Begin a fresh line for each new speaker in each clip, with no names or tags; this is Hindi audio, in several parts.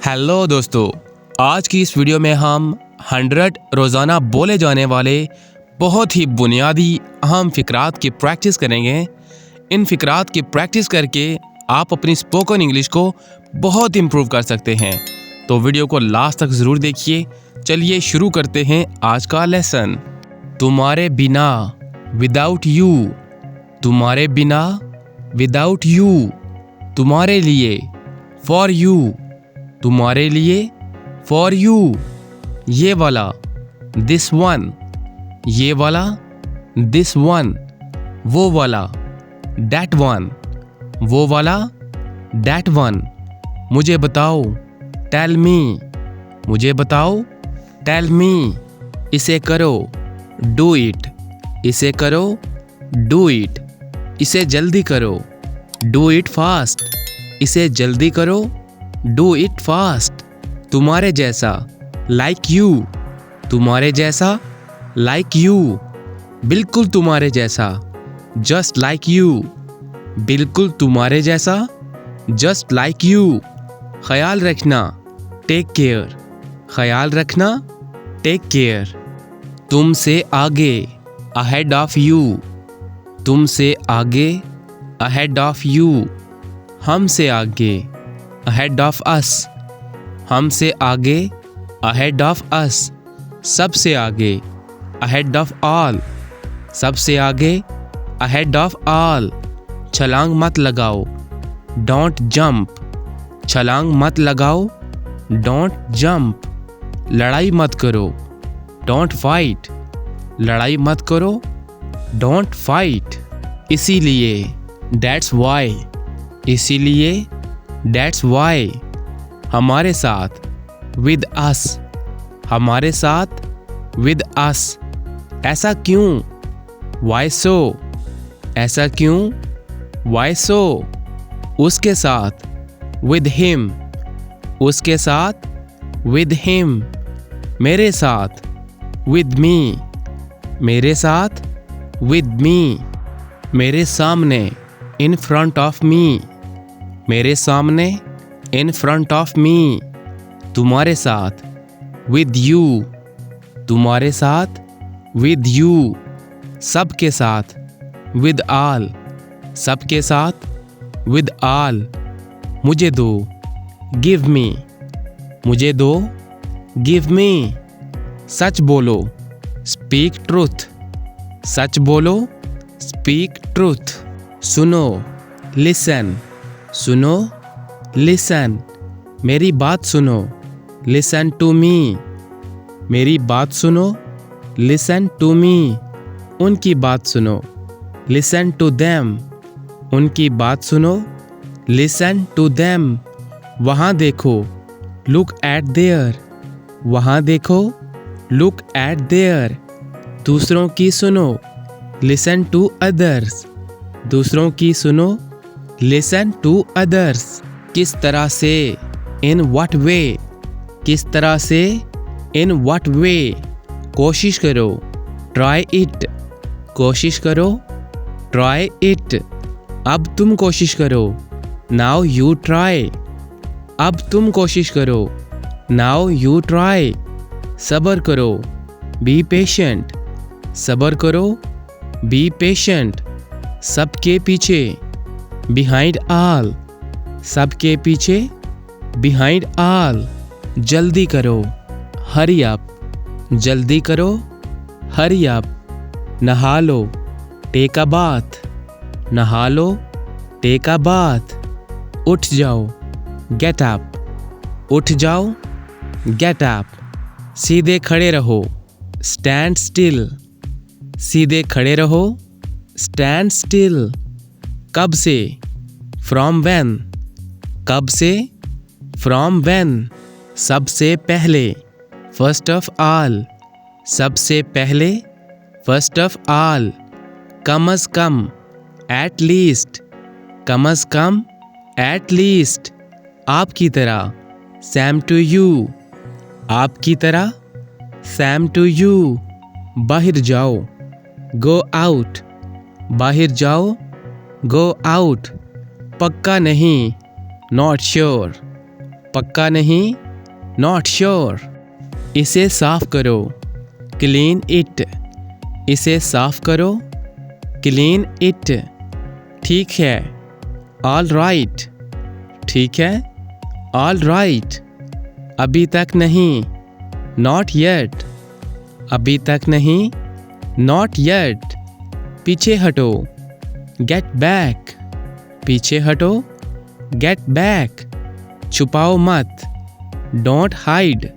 हेलो दोस्तों, आज की इस वीडियो में हम 100 रोज़ाना बोले जाने वाले बहुत ही बुनियादी अहम फ़िक्रात की प्रैक्टिस करेंगे। इन फ़िक्रात की प्रैक्टिस करके आप अपनी स्पोकन इंग्लिश को बहुत इम्प्रूव कर सकते हैं। तो वीडियो को लास्ट तक ज़रूर देखिए। चलिए शुरू करते हैं आज का लेसन। तुम्हारे बिना, विदाउट यू। तुम्हारे बिना, विदाउट यू। तुम्हारे लिए, फॉर यू। तुम्हारे लिए, फॉर यू। ये वाला, दिस वन। ये वाला, दिस वन। वो वाला, डैट वन। वो वाला, डैट वन। मुझे बताओ, टेल मी। मुझे बताओ, टेल मी। इसे करो, डू इट। इसे करो, डू इट। इसे जल्दी करो, डू इट फास्ट। इसे जल्दी करो, डू इट फास्ट। तुम्हारे जैसा, लाइक यू। तुम्हारे जैसा, लाइक यू। बिल्कुल तुम्हारे जैसा, जस्ट लाइक यू। बिल्कुल तुम्हारे जैसा, जस्ट लाइक यू। ख्याल रखना, टेक केयर। ख्याल रखना, टेक केयर। तुमसे आगे, अहेड ऑफ यू। तुमसे आगे, अहेड ऑफ यू। हमसे आगे, अहेड ऑफ अस। हमसे आगे, अहेड ऑफ अस। सबसे आगे, अहेड ऑफ ऑल। सबसे आगे, अहेड ऑफ ऑल। छलांग मत लगाओ, डोंट जंप। छलांग मत लगाओ, डोंट जंप। लड़ाई मत करो, डोंट फाइट। लड़ाई मत करो, डोंट फाइट। इसीलिए, दैट्स वाई। इसीलिए, दैट्स वाई। हमारे साथ, विद अस। हमारे साथ, विद अस। ऐसा क्यों, वाई सो। ऐसा क्यों, वाई सो। उसके साथ, विद हिम। उसके साथ, विद हिम। मेरे साथ, विद मी। मेरे साथ, विद मी। मेरे सामने, इन फ्रंट ऑफ मी। मेरे सामने, इन फ्रंट ऑफ मी। तुम्हारे साथ, विद यू। तुम्हारे साथ, विद यू। सबके साथ, विद ऑल। सबके साथ, विद ऑल। मुझे दो, गिव मी। मुझे दो, गिव मी। सच बोलो, स्पीक ट्रूथ। सच बोलो, स्पीक ट्रूथ। सुनो, लिसन। सुनो, लिसन। मेरी बात सुनो, लिसन टू मी। मेरी बात सुनो, लिसन टू मी। उनकी बात सुनो, लिसन टू देम। उनकी बात सुनो, लिसन टू देम। वहाँ देखो, लुक एट देयर। वहाँ देखो, लुक एट देयर। दूसरों की सुनो, लिसन टू अदर्स। दूसरों की सुनो, लिसन टू अदर्स। किस तरह से, इन व्हाट वे। किस तरह से, इन व्हाट वे। कोशिश करो, ट्राई इट। कोशिश करो, ट्राई इट। अब तुम कोशिश करो, नाउ यू ट्राई। अब तुम कोशिश करो, नाउ यू ट्राई। सब्र करो, बी पेशेंट। सब्र करो, बी पेशेंट। सबके पीछे, बिहाइंड ऑल। सबके पीछे, बिहाइंड ऑल। जल्दी करो, हरी अप। जल्दी करो, हरी अप। नहा लो, टेक अ बाथ। नहा लो, टेक अ बाथ। उठ जाओ, गेट अप। उठ जाओ, गेट अप। सीधे खड़े रहो, स्टैंड स्टिल। सीधे खड़े रहो, स्टैंड स्टिल। कब से, फ्रॉम व्हेन। कब से, फ्रॉम व्हेन। सबसे पहले, फर्स्ट ऑफ ऑल। सबसे पहले, फर्स्ट ऑफ ऑल। कम अज कम, एट लीस्ट। कम अज कम, एट लीस्ट। आपकी तरह, सेम टू यू। आपकी तरह, सेम टू यू। बाहर जाओ, गो आउट। बाहर जाओ, गो आउट। पक्का नहीं, नॉट श्योर। पक्का नहीं, नॉट श्योर। इसे साफ करो, क्लीन इट। इसे साफ करो, क्लीन इट। ठीक है, ऑल राइट। ठीक है, ऑल राइट। अभी तक नहीं, नॉट येट। अभी तक नहीं, नॉट येट। पीछे हटो, गेट बैक। पीछे हटो, गेट बैक। छुपाओ मत, डोंट हाइड।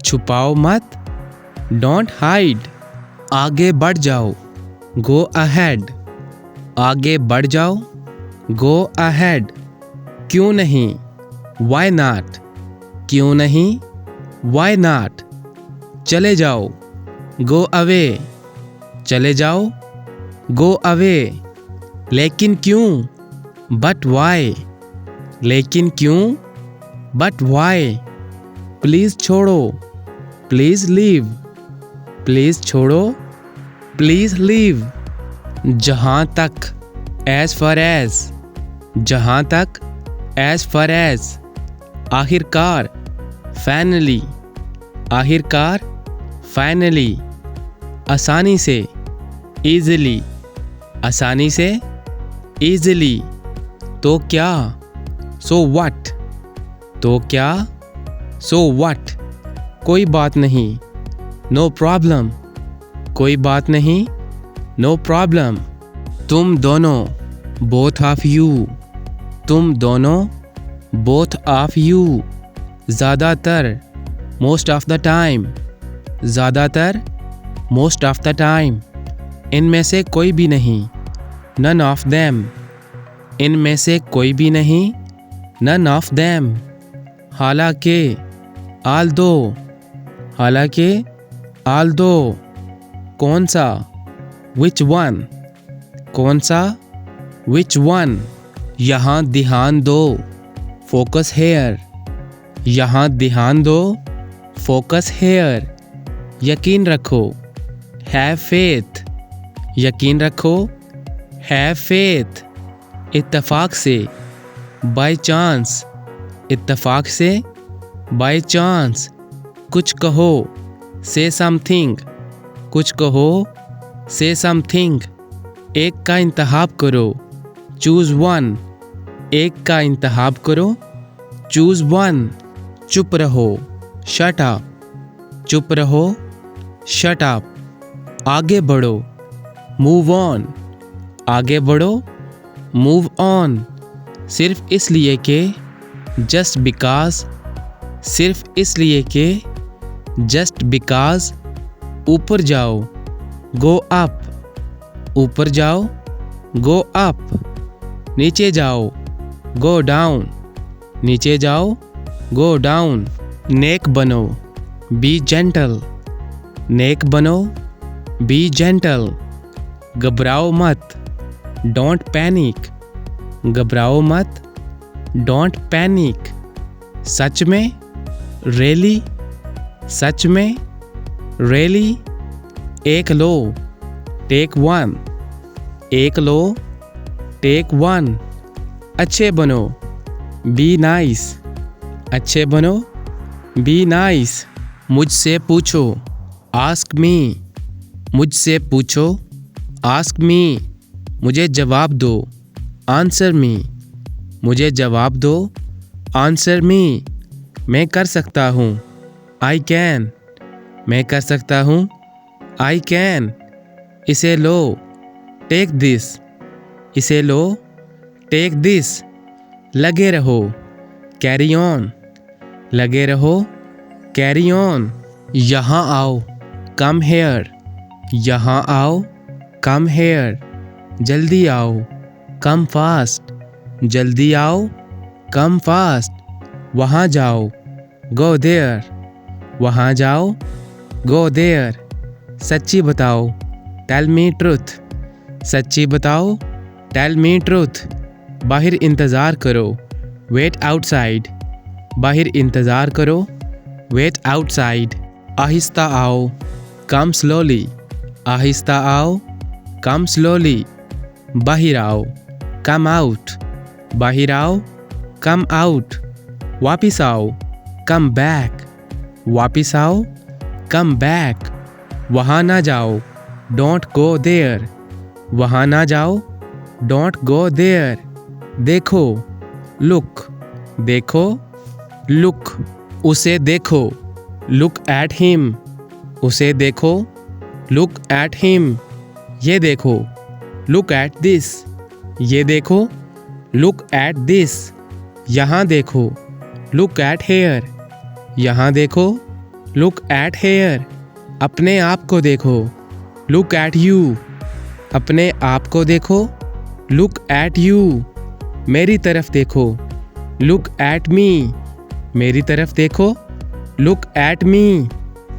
छुपाओ मत, डोंट हाइड। आगे बढ़ जाओ, गो अहेड। आगे बढ़ जाओ, गो अहेड। क्यों नहीं, वाई नॉट। क्यों नहीं, वाई नॉट। चले जाओ, गो अवे। चले जाओ, गो अवे। लेकिन क्यों, बट वाई। लेकिन क्यों, बट वाई। प्लीज़ छोड़ो, प्लीज़ लीव। प्लीज़ छोड़ो, प्लीज़ लीव। जहाँ तक, एज फार एज। जहाँ तक, एज फार एज। आखिरकार, फाइनली। आखिरकार, फाइनली। आसानी से, ईज़िली। आसानी से, ईज़िली। तो क्या, सो व्हाट। तो क्या, सो व्हाट। कोई बात नहीं, नो प्रॉब्लम। कोई बात नहीं, नो प्रॉब्लम। तुम दोनों, बोथ ऑफ यू। तुम दोनों, बोथ ऑफ यू। ज़्यादातर, मोस्ट ऑफ द टाइम। ज़्यादातर, मोस्ट ऑफ द टाइम। इनमें से कोई भी नहीं, नन ऑफ देम। इनमें से कोई भी नहीं, नन ऑफ देम। हालांकि, आल दो। हालांकि, आल दो। कौन सा, विच वन। कौन सा, विच वन। यहाँ ध्यान दो, फोकस हेयर। यहाँ ध्यान दो, फोकस हेयर। यकीन रखो, हैव फेथ। यकीन रखो, हैव फेथ। इत्तेफाक से, बाय चांस। इत्तेफाक से, बाय चांस। कुछ कहो, से समथिंग। कुछ कहो, से समथिंग। एक का इंतखाब करो, चूज़ वन। एक का इंतखाब करो, चूज़ वन। चुप रहो, शट अप। चुप रहो, शट अप। आगे बढ़ो, मूव ऑन। आगे बढ़ो, मूव ऑन। सिर्फ इसलिए कि, जस्ट बिकॉज। सिर्फ इसलिए कि, जस्ट बिकॉज। ऊपर जाओ, गो अप। ऊपर जाओ, गो अप। नीचे जाओ, गो डाउन। नीचे जाओ, गो डाउन। नेक बनो, बी जेंटल। नेक बनो, बी जेंटल। घबराओ मत, डोंट पैनिक। घबराओ मत, डोंट पैनिक। सच में, रियली। सच में, रियली। एक लो, टेक वन। एक लो, टेक वन। अच्छे बनो, बी नाइस। अच्छे बनो, बी नाइस। मुझसे पूछो, आस्क मी। मुझसे पूछो, आस्क मी। मुझे जवाब दो, आंसर मी। मुझे जवाब दो, आंसर मी। मैं कर सकता हूँ, आई कैन। मैं कर सकता हूँ, आई कैन। इसे लो, टेक दिस। इसे लो, टेक दिस। लगे रहो, कैरी ऑन। लगे रहो, कैरी ऑन। यहाँ आओ, कम हेयर। यहाँ आओ, कम हेयर। जल्दी आओ, कम फास्ट। जल्दी आओ, कम फास्ट। वहाँ जाओ, गो देयर। वहाँ जाओ, गो देयर। सच्ची बताओ, टेल मी ट्रूथ। सच्ची बताओ, टेल मी ट्रूथ। बाहर इंतज़ार करो, वेट आउटसाइड। बाहर इंतज़ार करो, वेट आउटसाइड। आहिस्ता आओ, कम स्लोली। आहिस्ता आओ, कम स्लोली। बाहर आओ, कम आउट। बाहर आओ, कम आउट। वापिस आओ, कम बैक, वापिस आओ, कम बैक। वहाँ ना जाओ, डोंट गो देयर, वहाँ ना जाओ, डोंट गो देयर। देखो, लुक, देखो, लुक, उसे देखो, लुक एट हिम, उसे देखो, लुक एट हिम। ये देखो, लुक एट दिस, ये देखो, लुक एट दिस। यहाँ देखो, लुक एट हेयर, यहाँ देखो, लुक एट हेयर। अपने आप को देखो, लुक एट यू, अपने आप को देखो, लुक एट यू। मेरी तरफ देखो, लुक एट मी, मेरी तरफ देखो, लुक एट मी।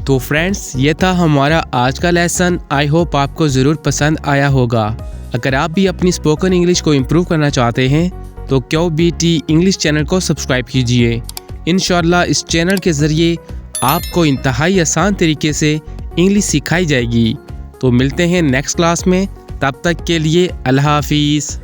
तो फ्रेंड्स, ये था हमारा आज का लेसन। आई होप आपको ज़रूर पसंद आया होगा। अगर आप भी अपनी स्पोकन इंग्लिश को इम्प्रूव करना चाहते हैं तो QBT इंग्लिश चैनल को सब्सक्राइब कीजिए। इंशाल्लाह इस चैनल के ज़रिए आपको इंतहाई आसान तरीके से इंग्लिश सिखाई जाएगी। तो मिलते हैं नेक्स्ट क्लास में, तब तक के लिए अल्लाह हाफिज़।